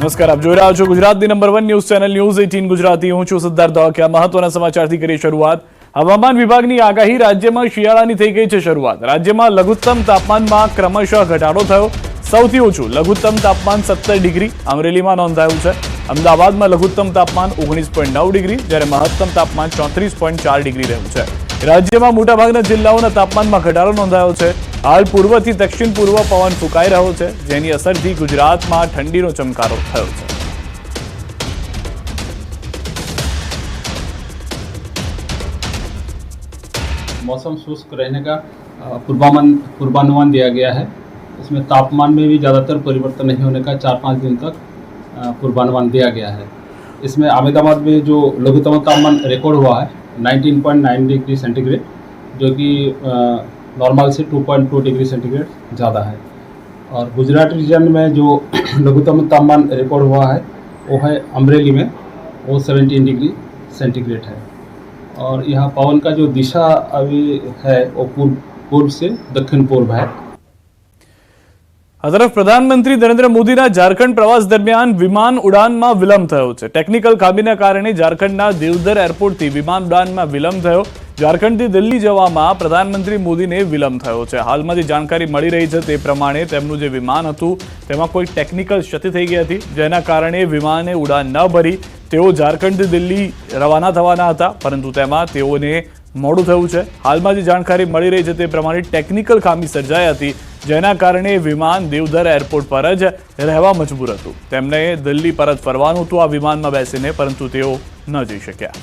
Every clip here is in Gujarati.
નમસ્કાર, આપ જોઈ રહ્યા છો ગુજરાતની number 1 news channel news 18 Gujarati. હું છું સિદ્ધાર્થ ધોળકિયા। મહત્વના સમાચારથી કરી શરૂઆત। હવામાન વિભાગની આગાહી, રાજ્યમાં શિયાળાની થઈ ગઈ છે શરૂઆત। રાજ્યમાં લઘુત્તમ તાપમાનમાં ક્રમશઃ ઘટાડો થયો। સૌથી ઓછું લઘુત્તમ તાપમાન 17 ડિગ્રી અમરેલીમાં નોંધાયું છે। અમદાવાદમાં લઘુત્તમ તાપમાન 19.9 ડિગ્રી જ્યારે મહત્તમ તાપમાન 34.4 ડિગ્રી રહ્યું છે। રાજ્યમાં મોટાભાગના જિલ્લાઓના તાપમાનમાં ઘટાડો નોંધાયો છે। હાલ પૂર્વથી દક્ષિણ પૂર્વ પવન ફૂંકાઈ રહ્યો છે, જેની અસરથી ગુજરાતમાં ઠંડીનો ચમકારો થયો છે। मौसम शुष्क रहने का पूर्वानुमान दिया गया है। इसमें तापमान में भी ज़्यादातर परिवर्तन नहीं होने का 4-5 दिन तक पूर्वानुमान दिया गया है। इसमें अहमदाबाद में जो लघुत्तम तापमान रिकॉर्ड हुआ है 19.9 डिग्री सेंटीग्रेड, जो कि नॉर्मल से 2.2 डिग्री सेंटीग्रेड ज़्यादा है। और गुजरात रीजन में जो लघुत्तम तापमान रिकॉर्ड हुआ है वो है अमरेली में, वो 17 डिग्री सेंटीग्रेड है। और यहाँ पवन का जो दिशा अभी है वो पूर्व से दक्षिण पूर्व है। આ તરફ પ્રધાનમંત્રી નરેન્દ્ર મોદીના ઝારખંડ પ્રવાસ દરમિયાન વિમાન ઉડાનમાં વિલંબ થયો છે। ટેકનિકલ ખામીના કારણે ઝારખંડના દેવધર એરપોર્ટથી વિમાન ઉડાનમાં વિલંબ થયો। ઝારખંડથી દિલ્હી જવામાં પ્રધાનમંત્રી મોદીને વિલંબ થયો છે। હાલમાં જે જાણકારી મળી રહી છે તે પ્રમાણે તેમનું જે વિમાન હતું તેમાં કોઈ ટેકનિકલ ક્ષતિ થઈ ગઈ હતી, જેના કારણે વિમાને ઉડાન ન ભરી તેઓ ઝારખંડથી દિલ્હી રવાના થવાના હતા, પરંતુ તેમાં તેઓને મોડું થયું છે। હાલમાં જે જાણકારી મળી રહી છે તે પ્રમાણે ટેકનિકલ ખામી સર્જાઈ હતી, જેના કારણે વિમાન દેવધર એરપોર્ટ પર જ રહેવા મજબૂર હતું। તેમને દિલ્હી પરત ફરવાનું હતું આ વિમાનમાં બેસીને, પરંતુ તેઓ ન જઈ શક્યા।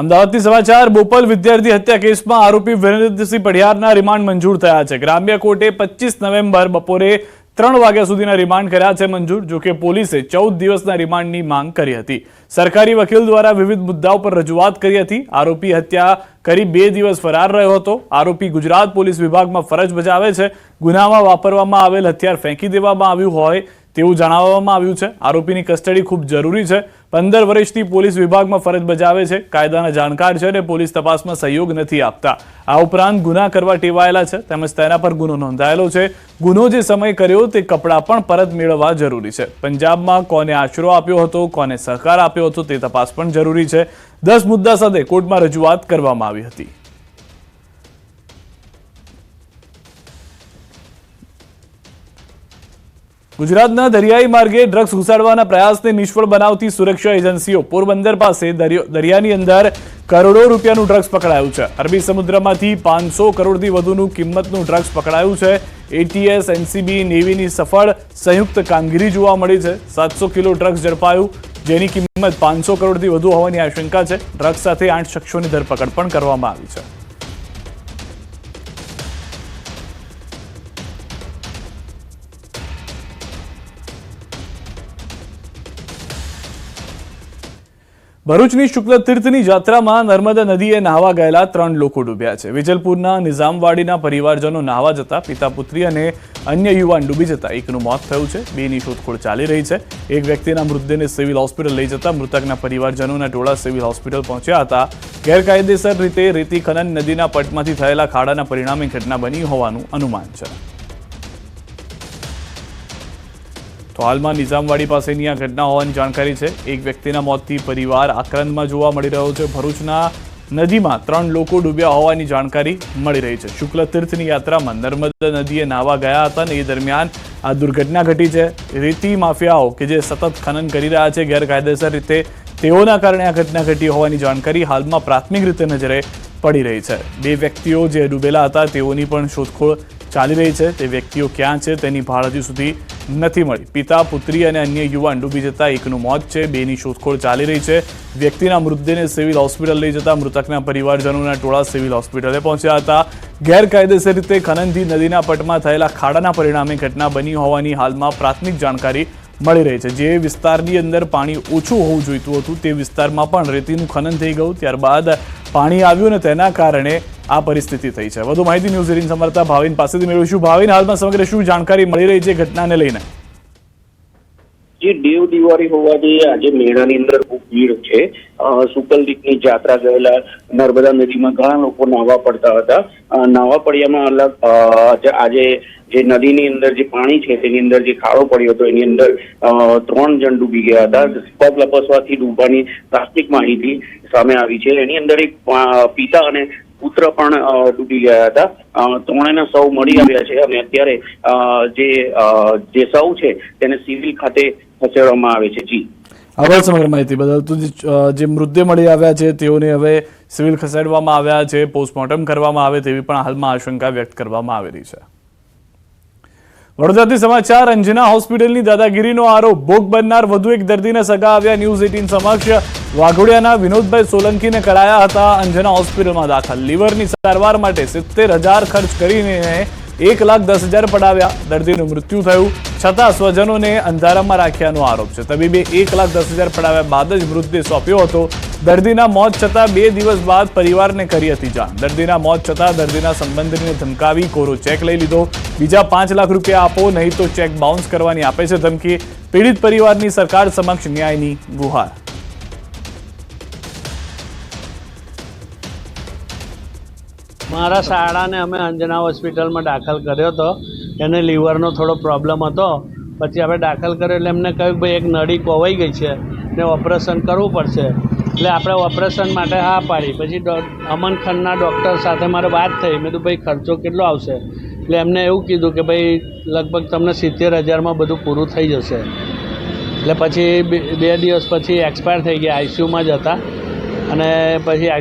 અમદાવાદથી સમાચાર। બોપલ વિદ્યાર્થી હત્યા કેસમાં આરોપી વિરેન્દ્રસિંહ પઢિયારના રિમાન્ડ મંજૂર થયા છે। ગ્રામ્ય કોર્ટે 25 નવેમ્બર બપોરે 3 વાગ્યા સુધીના રિમાન્ડ કર્યા છે મંજૂર। જોકે પોલીસે 14 દિવસના રિમાન્ડની માંગ કરી હતી। સરકારી વકીલ દ્વારા વિવિધ મુદ્દાઓ પર રજૂઆત કરી હતી। આરોપી હત્યા કરી 2 દિવસ ફરાર રહ્યો હતો। આરોપી ગુજરાત પોલીસ વિભાગમાં ફરજ બજાવે છે। ગુનામાં વાપરવામાં આવેલ હથિયાર ફેંકી દેવામાં આવ્યું હોય તેવું જણાવવામાં આવ્યું છે। આરોપીની કસ્ટડી ખૂબ જરૂરી છે। 15 વર્ષથી પોલીસ વિભાગમાં ફરજ બજાવે છે, કાયદાના જાણકાર છે અને પોલીસ તપાસમાં સહયોગ નથી આપતા। આ ઉપરાંત ગુના કરવા ટેવાયેલા છે, તેમજ તેના પર ગુનો નોંધાયેલો છે। ગુનો જે સમય કર્યો તે કપડાં પણ પરત મેળવવા જરૂરી છે। પંજાબમાં કોને આશરો આપ્યો હતો, કોને સહકાર આપ્યો હતો તે તપાસ પણ જરૂરી છે। 10 મુદ્દા સાથે કોર્ટમાં રજૂઆત કરવામાં આવી હતી। ગુજરાતના દરિયાઈ માર્ગે ડ્રગ્સ ઘુસાડવાના પ્રયાસને નિષ્ફળ બનાવતી સુરક્ષા એજન્સીઓ પોરબંદર પાસે દરિયાની અંદર કરોડો રૂપિયાનું ડ્રગ્સ પકડાયું છે। અરબી સમુદ્રમાંથી 500 કરોડથી વધુનું કિંમતનું ડ્રગ્સ પકડાયું છે। એટીએસ, એનસીબી, નેવીની સફળ સંયુક્ત કામગીરી જોવા મળી છે। 700 કિલો ડ્રગ્સ ઝડપાયું, જેની કિંમત 500 કરોડથી વધુ હોવાની આશંકા છે। ડ્રગ્સ સાથે 8 શખ્સોની ધરપકડ પણ કરવામાં આવી છે। ભરૂચની શુક્લ તીર્થની જાત્રામાં નર્મદા નદીએ નહાવા ગયેલા 3 લોકો ડૂબ્યા છે। વિજલપુરના નિઝામવાડીના પરિવારજનો નહાવા જતા પિતા પુત્રી અને અન્ય યુવાન ડૂબી જતા એકનું મોત થયું છે। બેની શોધખોળ ચાલી રહી છે। એક વ્યક્તિના મૃતદેહને સિવિલ હોસ્પિટલ લઈ જતા મૃતકના પરિવારજનોના ટોળા સિવિલ હોસ્પિટલ પહોંચ્યા હતા। ગેરકાયદેસર રીતે રેતી ખનન નદીના પટમાંથી થયેલા ખાડાના પરિણામે ઘટના બની હોવાનું અનુમાન છે। તો હાલમાં નિઝામવાડી પાસેની આ ઘટના હોવાની જાણકારી છે। એક વ્યક્તિના મોતથી પરિવાર આક્રંદમાં જોવા મળી રહ્યો છે। ભરૂચના નદીમાં 3 લોકો ડૂબ્યા હોવાની જાણકારી મળી રહી છે। શુક્લ તીર્થની યાત્રામાં નર્મદા નદીએ નાહવા ગયા હતા અને એ દરમિયાન આ દુર્ઘટના ઘટી છે। રેતી માફિયાઓ કે જે સતત ખનન કરી રહ્યા છે ગેરકાયદેસર રીતે, તેઓના કારણે આ ઘટના ઘટી હોવાની જાણકારી હાલમાં પ્રાથમિક રીતે નજરે પડી રહી છે। 2 વ્યક્તિઓ જે ડૂબેલા હતા તેઓની પણ શોધખોળ ચાલી રહી છે। તે વ્યક્તિઓ ક્યાં છે તેની ભાળ હજુ સુધી નથી મળી। પિતા, પુત્રી અને અન્ય યુવાન ડૂબી જતા એકનું મોત છે। બેની શોધખોળ ચાલી રહી છે। વ્યક્તિના મૃતદેહને સિવિલ હોસ્પિટલ લઈ જતા મૃતકના પરિવારજનોના ટોળા સિવિલ હોસ્પિટલે પહોંચ્યા હતા। ગેરકાયદેસર રીતે ખનનથી નદીના પટમાં થયેલા ખાડાના પરિણામે ઘટના બની હોવાની હાલમાં પ્રાથમિક જાણકારી મળી રહી છે। જે વિસ્તારની અંદર પાણી ઓછું હોવું જોઈતું હતું તે વિસ્તારમાં પણ રેતીનું ખનન થઈ ગયું, ત્યારબાદ પાણી આવ્યું અને તેના કારણે આ પરિસ્થિતિ થઈ છે। વધુ માહિતી ન્યૂઝ 18 સંવાદદાતા ભાવિન પાસેથી મેળવીશું। ભાવિન, હાલમાં સમગ્ર શું જાણકારી મળી રહી છે ઘટનાને લઈને? જે દેવ દિવાળી હોવાથી આજે મેળાની અંદર ખૂબ ભીડ છે. સુકલદીપની જાત્રા ગયેલા નર્મદા નદીમાં ઘણા લોકો નાહવા પડતા હતા. નાહવા પડ્યામાં આજે જે નદીની અંદર જે પાણી છે તેની અંદર જે ખાડો પડ્યો હતો એની અંદર 3 જણ ડૂબી ગયા હતા. પગ લપસવાથી ડૂબવાની પ્રાથમિક માહિતી સામે આવી છે. એની અંદર એક પિતા અને પુત્ર પણ ડૂબી ગયા હતા. ત્રણેયના શવ મળી આવ્યા છે અને અત્યારે જે શવ છે તેને સિવિલ ખાતે ખસેડવામાં આવે છે. જી, આભાર સમગ્ર માહિતી બદલ. તો જે મૃતદેહ મળી આવ્યા છે તેઓને હવે સિવિલ ખસેડવામાં આવ્યા છે, પોસ્ટમોર્ટમ કરવામાં આવે તેવી પણ હાલમાં આશંકા વ્યક્ત કરવામાં આવી રહી છે. વડોદરાથી સમાચાર. અંજના હોસ્પિટલની દાદાગીરીનો આરોપ. ભોગ બનનાર વધુ એક દર્દીને સગા આવ્યા ન્યૂઝ 18 સમક્ષ. વાઘોડિયાના વિનોદભાઈ સોલંકીને કરાયા હતા અંજના હોસ્પિટલમાં દાખલ. લીવરની સારવાર માટે 70,000 ખર્ચ કરીને 1,10,000 પડાવ્યા. દર્દીનું મૃત્યુ થયું છતાં સ્વજનોને અંધારામાં રાખ્યાનો આરોપ છે. તબીબે 1,10,000 પડાવ્યા બાદ જ મૃતદેહ સોંપ્યો હતો. દર્દીના મોત છતાં 2 દિવસ બાદ પરિવારને કરી હતી જાણ. દર્દીના મોત છતાં દર્દીના સંબંધીને ધમકાવી કોરો ચેક લઈ લીધો. બીજા 5 લાખ રૂપિયા આપો નહીં તો ચેક બાઉન્સ કરવાની આપે છે ધમકી. પીડિત પરિવારની સરકાર સમક્ષ ન્યાયની ગુહાર. મારા શાળાને અમે અંજના હોસ્પિટલમાં દાખલ કર્યો હતો. એને લીવરનો થોડો પ્રોબ્લેમ હતો. પછી આપણે દાખલ કર્યો એટલે એમને કહ્યું કે ભાઈ એક નળી કોવાઈ ગઈ છે ને ઓપરેશન કરવું પડશે. એટલે આપણે ઓપરેશન માટે હા પાડી. પછી અમન ખાનના ડૉક્ટર સાથે મારે વાત થઈ. મેં કીધું ભાઈ ખર્ચો કેટલો આવશે? એટલે એમને એવું કીધું કે ભાઈ લગભગ તમને 70,000માં બધું પૂરું થઈ જશે. એટલે પછી 2 દિવસ પછી એક્સપાયર થઈ ગયા. આઈસીયુમાં જ હતા અને પછી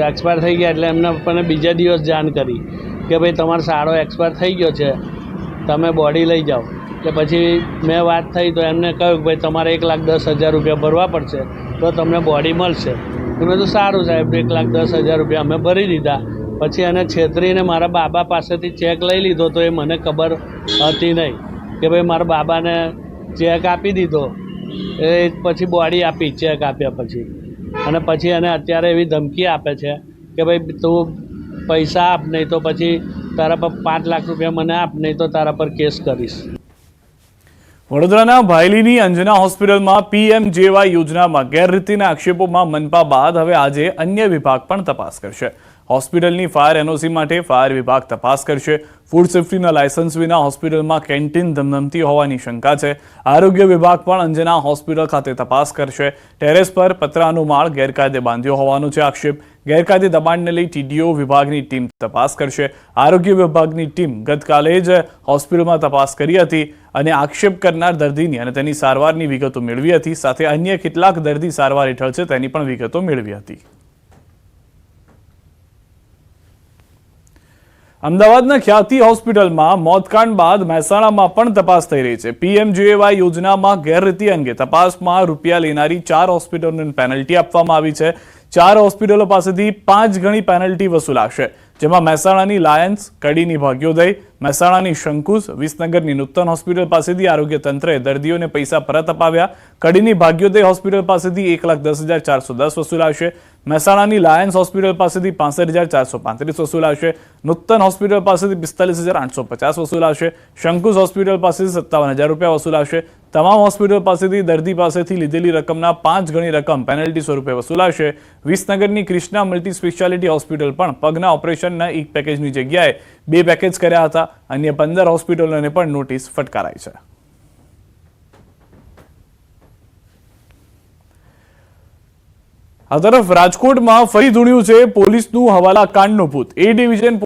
એક્સપાયર થઈ ગયા. એટલે એમને મને બીજા દિવસ જાણ કરી કે ભાઈ તમારો સારો એક્સપાયર થઈ ગયો છે, તમે બોડી લઈ જાઓ. એટલે પછી મેં વાત થઈ તો એમને કહ્યું કે ભાઈ તમારે 1,10,000 રૂપિયા ભરવા પડશે તો તમને બોડી મળશે. મેં તો સારું સાહેબ, 1,10,000 રૂપિયા અમે ભરી દીધા. પછી એને છેતરીને મારા બાબા પાસેથી ચેક લઈ લીધો તો એ મને ખબર હતી નહીં કે ભાઈ મારા બાબાને ચેક આપી દીધો. એ પછી બોડી આપી ચેક આપ્યા પછી. અને પછી એને અત્યારે એવી ધમકી આપે છે કે ભાઈ તું પૈસા આપ, નહીં તો પછી તારા પર 5 લાખ રૂપિયા મને આપ, નહીં તો તારા પર કેસ કરીશ. વડોદરાના ભાયલીની અંજના હોસ્પિટલમાં PMJY યોજનામાં ગેરરીતિના આક્ષેપોમાં મનપા બાદ હવે આજે અન્ય વિભાગ પણ તપાસ કરશે. હોસ્પિટલની ફાયર NOC માટે ફાયર વિભાગ તપાસ કરશે. ફૂડ સેફ્ટીના લાયસન્સ વિના હોસ્પિટલમાં કેન્ટીન ધમધમતી હોવાની શંકા છે. આરોગ્ય વિભાગ પણ અંજના હોસ્પિટલ ખાતે તપાસ કરશે. ટેરેસ પર પતરાનો માળ ગેરકાયદે બાંધ્યો હોવાનો છે આક્ષેપ. ગેરકાયદે દબાણને લઈ TDO વિભાગની ટીમ તપાસ કરશે. આરોગ્ય વિભાગની ટીમ ગતકાલે જ હોસ્પિટલમાં તપાસ કરી હતી અને આક્ષેપ કરનાર દર્દીની અને તેની સારવારની વિગતો મેળવી હતી. સાથે અન્ય કેટલાક દર્દી સારવાર હેઠળ છે તેની પણ વિગતો મેળવી હતી. અમદાવાદના ખ્યાતિ હોસ્પિટલમાં મોતકાંડ બાદ મહેસાણામાં પણ તપાસ થઈ રહી છે. PMJY યોજનામાં ગેરરીતિ અંગે તપાસમાં રૂપિયા લેનારી 4 હોસ્પિટલોને પેનલ્ટી આપવામાં આવી છે. 4 હોસ્પિટલો પાસેથી 5 ગણી પેનલ્ટી વસૂલાશે, જેમાં મહેસાણાની લાયન્સ, કડીની ભાગ્યોદય, મહેસાણાની શંકુશ, વિસનગરની નૂતન હોસ્પિટલ પાસેથી આરોગ્ય તંત્રએ દર્દીઓને પૈસા પરત અપાવ્યા. કડીની ભાગ્યોદય હોસ્પિટલ પાસેથી 1,10,410 વસૂલાશે. મહેસાણાની લાયન્સ હોસ્પિટલ પાસેથી 65,435 વસૂલાશે. નૂતન હોસ્પિટલ પાસેથી 45,850 વસૂલાશે. શંકુશ હોસ્પિટલ પાસેથી 57,000 રૂપિયા વસૂલાશે. તમામ હોસ્પિટલ પાસેથી દર્દી પાસેથી લીધેલી રકમના 5 ગણી રકમ પેનલ્ટી સ્વરૂપે વસૂલાશે. વિસનગરની ક્રિષ્ના મલ્ટી સ્પેશિયાલિટી હોસ્પિટલ પણ પગના ઓપરેશનના એક પેકેજની જગ્યાએ 2 પેકેજ કર્યા હતા. અન્ય 15 હોસ્પિટલોને પણ નોટિસ ફટકારાઈ છે. આ તરફ રાજકોટમાં ફરી ધૂણ્યું છે પોલીસનું હવાલા કાંડનું ભૂત. A division